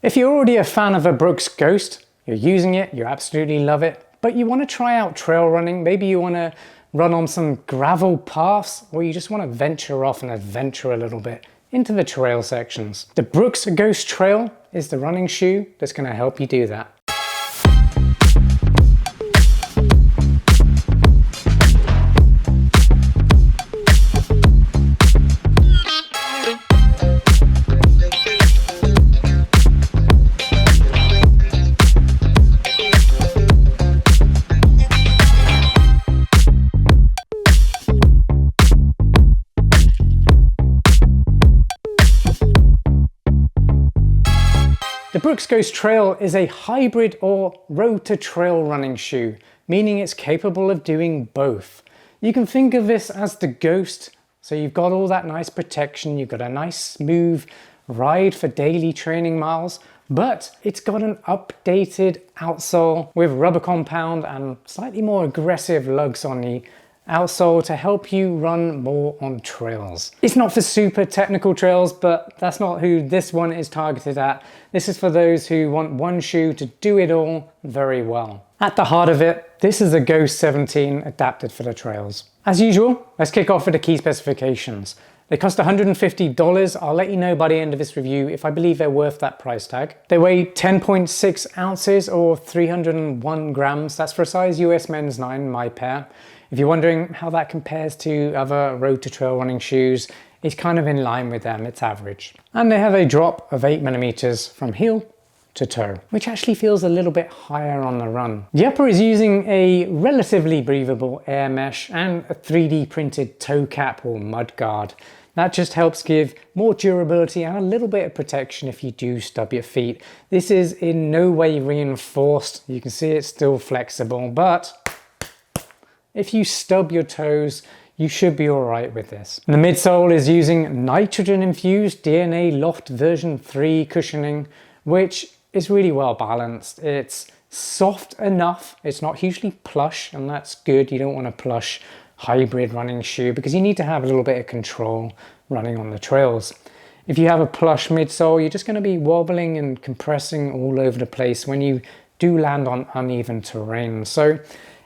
If you're already a fan of a Brooks Ghost, you're using it, you absolutely love it, but you want to try out trail running, maybe you want to run on some gravel paths, or you just want to venture off and adventure a little bit into the trail sections. The Brooks Ghost Trail is the running shoe that's going to help you do that. The Brooks Ghost Trail is a hybrid or road to trail running shoe, meaning it's capable of doing both. You can think of this as the Ghost, so you've got all that nice protection, you've got a nice smooth ride for daily training miles, but it's got an updated outsole with rubber compound and slightly more aggressive lugs on the outsole to help you run more on trails. It's not for super technical trails, but that's not who this one is targeted at. This is for those who want one shoe to do it all very well. At the heart of it, this is a Ghost 17 adapted for the trails. As usual, let's kick off with the key specifications. They cost $150. I'll let you know by the end of this review if I believe they're worth that price tag. They weigh 10.6 ounces or 301 grams. That's for a size US men's 9, my pair. If you're wondering how that compares to other road to trail running shoes, it's kind of in line with them, it's average. And they have a drop of 8mm from heel to toe, which actually feels a little bit higher on the run. The upper is using a relatively breathable air mesh and a 3D printed toe cap or mud guard. That just helps give more durability and a little bit of protection if you do stub your feet. This is in no way reinforced. You can see it's still flexible, but if you stub your toes, you should be all right with this. The midsole is using nitrogen-infused DNA Loft version 3 cushioning, which is really well balanced. It's soft enough, it's not hugely plush, and that's good. You don't want a plush hybrid running shoe because you need to have a little bit of control running on the trails. If you have a plush midsole, you're just going to be wobbling and compressing all over the place when you do land on uneven terrain. So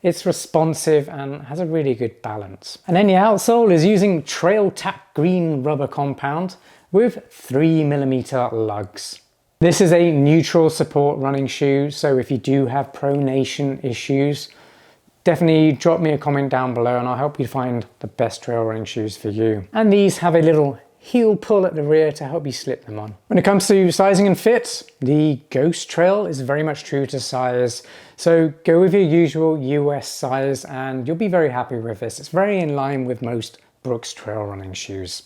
it's responsive and has a really good balance. And then the outsole is using TrailTack Green rubber compound with 3mm lugs. This is a neutral support running shoe, so if you do have pronation issues, definitely drop me a comment down below and I'll help you find the best trail running shoes for you. And these have a little heel pull at the rear to help you slip them on. When it comes to sizing and fit, the Ghost Trail is very much true to size. So go with your usual US size and you'll be very happy with this. It's very in line with most Brooks trail running shoes.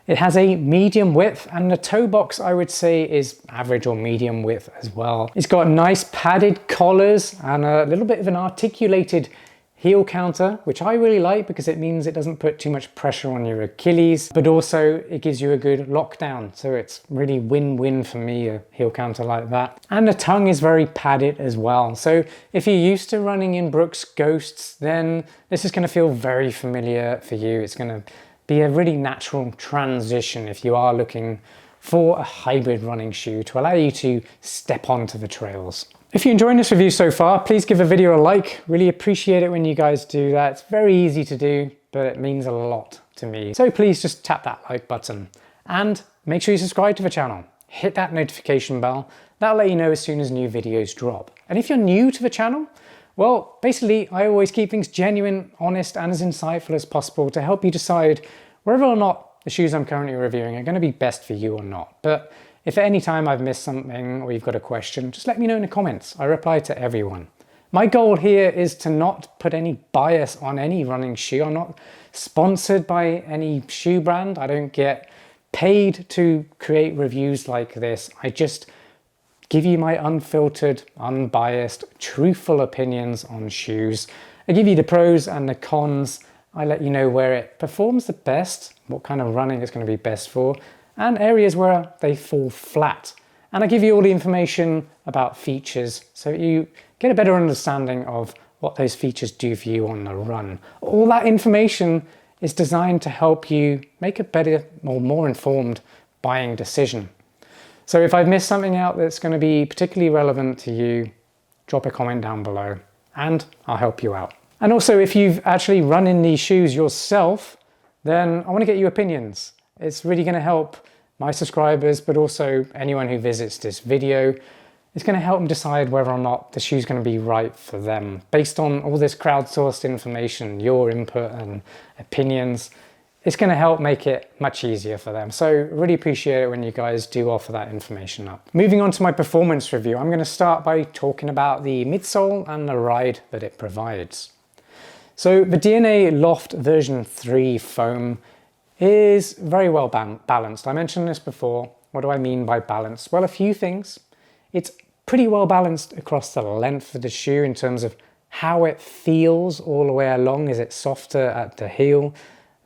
It has a medium width and the toe box I would say is average or medium width as well. It's got nice padded collars and a little bit of an articulated heel counter, which I really like because it means it doesn't put too much pressure on your Achilles, but also it gives you a good lockdown. So it's really win-win for me, a heel counter like that. And the tongue is very padded as well. So if you're used to running in Brooks Ghosts, then this is going to feel very familiar for you. It's going to be a really natural transition if you are looking for a hybrid running shoe to allow you to step onto the trails. If you're enjoying this review so far, please give a video a like. Really appreciate it when you guys do that. It's very easy to do, but it means a lot to me. So please just tap that like button and make sure you subscribe to the channel. Hit that notification bell. That'll let you know as soon as new videos drop. And if you're new to the channel, well, basically I always keep things genuine, honest, and as insightful as possible to help you decide whether or not the shoes I'm currently reviewing are going to be best for you or not. But if at any time I've missed something or you've got a question, just let me know in the comments. I reply to everyone. My goal here is to not put any bias on any running shoe. I'm not sponsored by any shoe brand. I don't get paid to create reviews like this. I just give you my unfiltered, unbiased, truthful opinions on shoes. I give you the pros and the cons. I let you know where it performs the best, what kind of running it's going to be best for, and areas where they fall flat. And I give you all the information about features so you get a better understanding of what those features do for you on the run. All that information is designed to help you make a better or more informed buying decision. So if I've missed something out that's going to be particularly relevant to you, drop a comment down below and I'll help you out. And also, if you've actually run in these shoes yourself, then I want to get your opinions. It's really going to help my subscribers, but also anyone who visits this video. It's going to help them decide whether or not the shoe's going to be right for them. Based on all this crowdsourced information, your input and opinions, it's going to help make it much easier for them. So really appreciate it when you guys do offer that information up. Moving on to my performance review, I'm going to start by talking about the midsole and the ride that it provides. So the DNA Loft version 3 foam is very well balanced. I mentioned this before. What do I mean by balanced? Well, a few things. It's pretty well balanced across the length of the shoe in terms of how it feels all the way along. Is it softer at the heel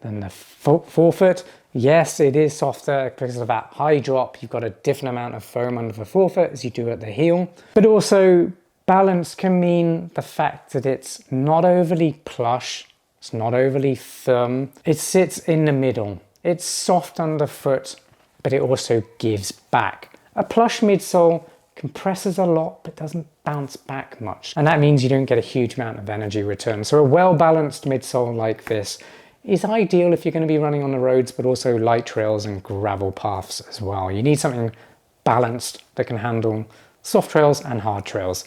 than the forefoot? Yes, it is softer because of that high drop. You've got a different amount of foam under the forefoot as you do at the heel. But also, balance can mean the fact that it's not overly plush, it's not overly firm. It sits in the middle. It's soft underfoot, but it also gives back. A plush midsole compresses a lot, but doesn't bounce back much. And that means you don't get a huge amount of energy return. So a well-balanced midsole like this is ideal if you're going to be running on the roads, but also light trails and gravel paths as well. You need something balanced that can handle soft trails and hard trails.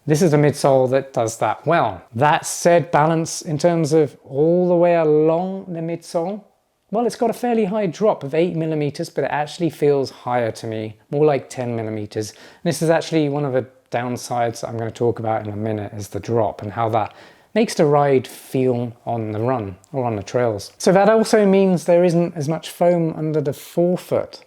This is a midsole that does that well. That said, balance in terms of all the way along the midsole, well, it's got a fairly high drop of 8mm, but it actually feels higher to me, more like 10mm. And this is actually one of the downsides that I'm going to talk about in a minute, is the drop and how that makes the ride feel on the run or on the trails. So that also means there isn't as much foam under the forefoot.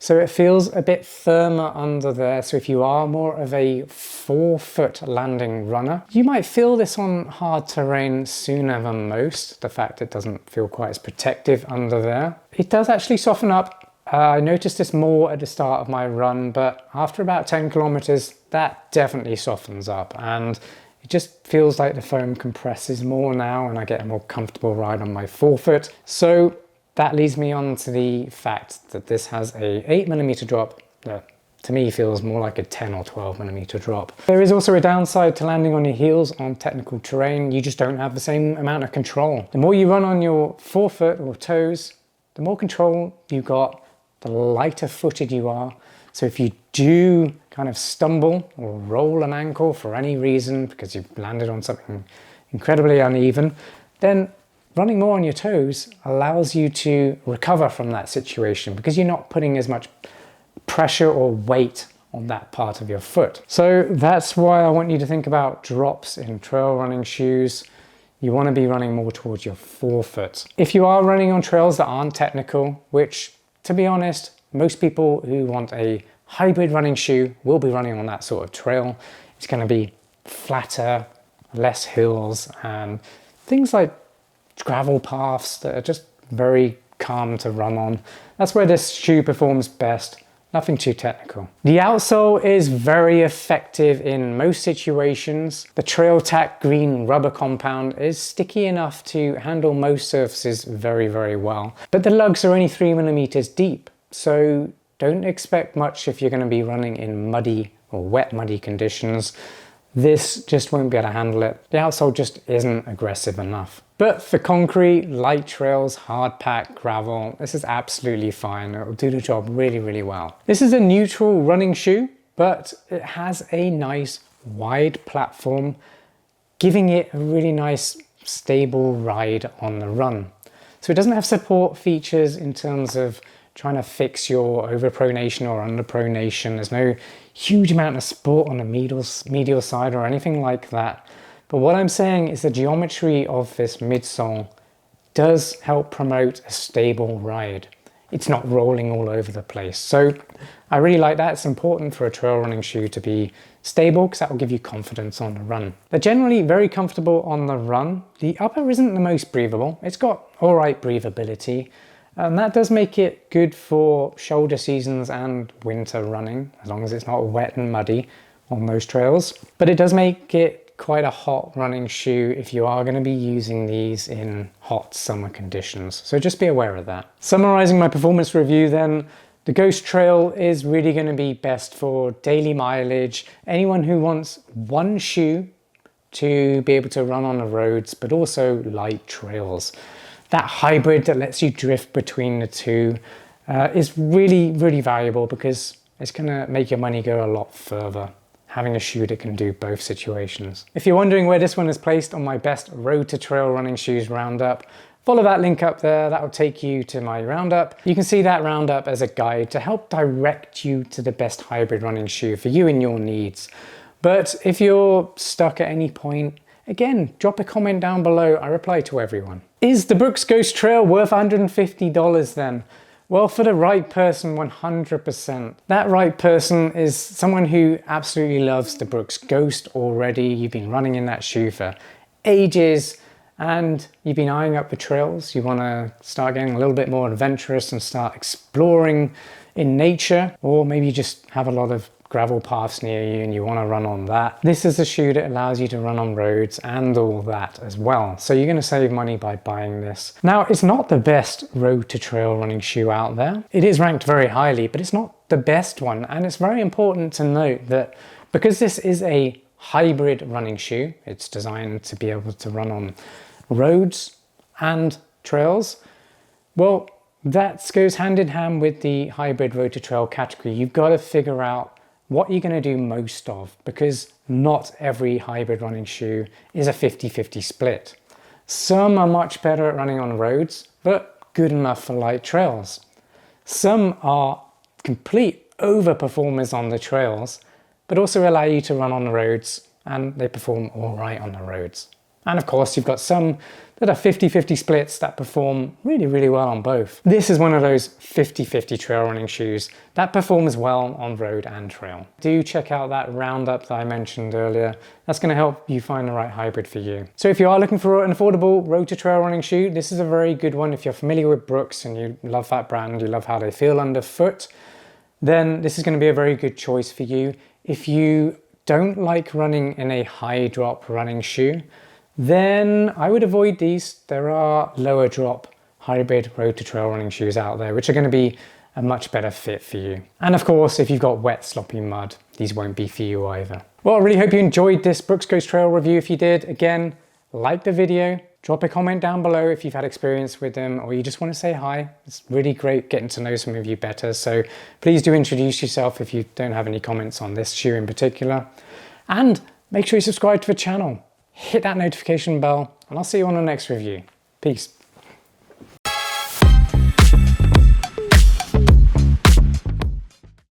So it feels a bit firmer under there. So if you are more of a forefoot landing runner, you might feel this on hard terrain sooner than most. The fact it doesn't feel quite as protective under there. It does actually soften up. I noticed this more at the start of my run, but after about 10 kilometers, that definitely softens up. And it just feels like the foam compresses more now and I get a more comfortable ride on my forefoot. So that leads me on to the fact that this has a 8mm drop that to me feels more like a 10 or 12mm drop. There is also a downside to landing on your heels on technical terrain. You just don't have the same amount of control. The more you run on your forefoot or toes, the more control you got, the lighter footed you are. So if you do kind of stumble or roll an ankle for any reason because you've landed on something incredibly uneven, then running more on your toes allows you to recover from that situation because you're not putting as much pressure or weight on that part of your foot. So that's why I want you to think about drops in trail running shoes. You want to be running more towards your forefoot. If you are running on trails that aren't technical, which to be honest, most people who want a hybrid running shoe will be running on that sort of trail. It's going to be flatter, less hills, and things like gravel paths that are just very calm to run on. That's where this shoe performs best. Nothing too technical. The outsole is very effective in most situations. The TrailTack Green rubber compound is sticky enough to handle most surfaces very, very well. But the lugs are only 3mm deep, so don't expect much if you're going to be running in muddy or wet muddy conditions. This just won't be able to handle it. The outsole just isn't aggressive enough. But for concrete, light trails, hard pack, gravel, this is absolutely fine. It'll do the job really, really well. This is a neutral running shoe, but it has a nice wide platform, giving it a really nice stable ride on the run. So it doesn't have support features in terms of trying to fix your overpronation or underpronation. There's no huge amount of support on the medial side or anything like that. But what I'm saying is the geometry of this midsole does help promote a stable ride. It's not rolling all over the place. So I really like that. It's important for a trail running shoe to be stable because that will give you confidence on the run. They're generally very comfortable on the run. The upper isn't the most breathable. It's got all right breathability. And that does make it good for shoulder seasons and winter running, as long as it's not wet and muddy on those trails. But it does make it quite a hot running shoe if you are going to be using these in hot summer conditions. So just be aware of that. Summarizing my performance review then, The Ghost Trail is really going to be best for daily mileage, anyone who wants one shoe to be able to run on the roads, but also light trails. That hybrid that lets you drift between the two is really, really valuable because it's going to make your money go a lot further, having a shoe that can do both situations. If you're wondering where this one is placed on my best road to trail running shoes roundup, follow that link up there. That will take you to my roundup. You can see that roundup as a guide to help direct you to the best hybrid running shoe for you and your needs. But if you're stuck at any point, again, drop a comment down below. I reply to everyone. Is the Brooks Ghost Trail worth $150 then? Well, for the right person, 100%. That right person is someone who absolutely loves the Brooks Ghost already. You've been running in that shoe for ages and you've been eyeing up the trails. You want to start getting a little bit more adventurous and start exploring in nature, or maybe you just have a lot of gravel paths near you and you want to run on that. This is a shoe that allows you to run on roads and all that as well. So you're going to save money by buying this. Now, it's not the best road to trail running shoe out there. It is ranked very highly, but it's not the best one. And it's very important to note that because this is a hybrid running shoe, it's designed to be able to run on roads and trails. Well, that goes hand in hand with the hybrid road to trail category. You've got to figure out what you're going to do most of, because not every hybrid running shoe is a 50-50 split. Some are much better at running on roads, but good enough for light trails. Some are complete overperformers on the trails, but also allow you to run on the roads, and they perform all right on the roads. And of course, you've got some that are 50-50 splits that perform really, really well on both. This is one of those 50-50 trail running shoes that performs well on road and trail. Do check out that roundup that I mentioned earlier. That's going to help you find the right hybrid for you. So if you are looking for an affordable road to trail running shoe, this is a very good one. If you're familiar with Brooks and you love that brand, you love how they feel underfoot, then this is going to be a very good choice for you. If you don't like running in a high drop running shoe, then I would avoid these. There are lower drop hybrid road to trail running shoes out there, which are going to be a much better fit for you. And of course, if you've got wet, sloppy mud, these won't be for you either. Well, I really hope you enjoyed this Brooks Ghost Trail review. If you did, again, like the video, drop a comment down below if you've had experience with them or you just want to say hi. It's really great getting to know some of you better. So please do introduce yourself if you don't have any comments on this shoe in particular. And make sure you subscribe to the channel. Hit that notification bell, and I'll see you on the next review. Peace.